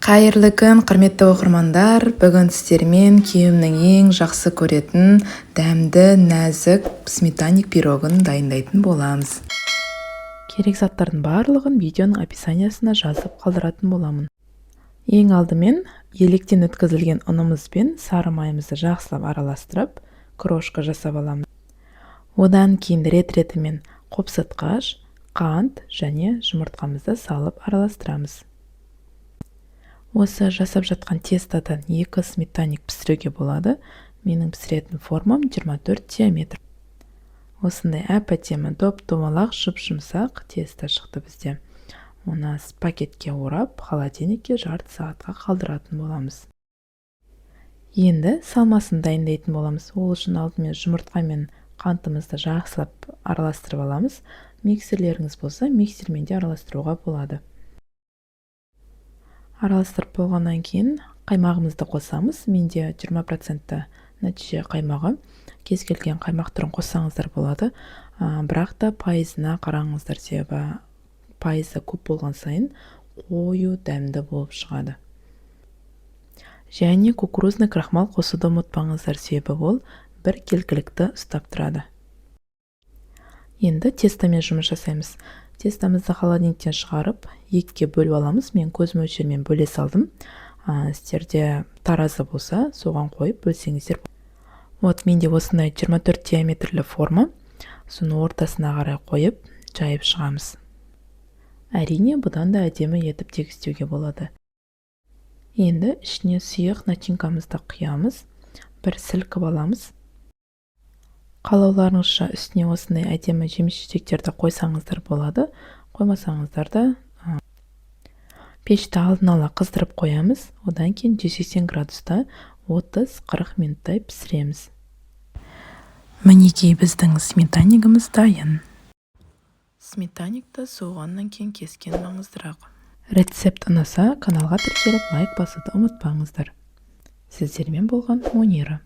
Қайырлы күн, құрметті оқырмандар. Бүгін сіздермен күйеуімнің ең жақсы көретін дәмді, нәзік сметаник пирогын дайындайтын боламыз. Керек заттардың барлығын видеоның описаниясына жазып қалдыратын боламын. Ең алдымен електен өткізілген ұнымыз бен сары майымызды жақсылап араластырып, крошка жасап аламыз. Одан кейін рет-ретімен қопсытқыш, қант және жұмыртқамызды салып араластырамыз. Осы жасап жатқан тестадан 2 сметаник пісіруге болады. Менің пісіретін формам 24 диаметр. Осындай әп-әдемі доп-домалақ жұп-жұмсақ теста шықты бізде. Оны пакетке орап, холодильникке жарты сағатқа қалдыратын боламыз. Енді салмасын дайындайтын боламыз. Ол үшін алдымен жұмыртқа мен қантымызды жақсылап араластырып аламыз. Миксерлеріңіз болса, миксермен де араластыруға болады. Араластырып болғаннан кейін қаймағымызды қосамыз. Менде 20% нәтиже қаймағы. Кез келген қаймақ түрін қоссаңыздар болады. Бірақ та пайызына қараңыздар, себебі пайызы көп болған сайын қою дәмді болып шығады. Және кукурузный крахмал қосуды ұмытпаңыздар, себебі ол бір келкілікті ұстап тұрады. Енді тестамен жұмыс жасаймыз. Тестамызды холодильниктен шығарып, екіге бөліп аламыз. Мен көз мөлшермен бөле салдым. Сіздерде таразы болса, соған қойып бөлсеңіздер. Менде осындай 24 диаметрлі форма. Соны ортасына қарай қойып, жайып шығамыз. Әрине, бұдан да әдемі етіп тегістеуге болады. Енді ішіне сұйық начинкамызды құямыз. Бір сілкіп аламыз. Қалауларыңызша үстіне осындай әдемі жеміс-жидектерді қойсаңыздар болады. Қоймасаңыздар да пешті алдын ала қыздырып қоямыз. Одан кейін 180 градуста 30-40 минуттай пісіреміз. Мінекей біздің сметанигіміз дайын. Сметаникті соғаннан кейін кескен маңыздырақ. Рецепт ұнаса, каналға тіркеліп лайк басуды ұмытпаңыздар. Сіздермен болған Монира.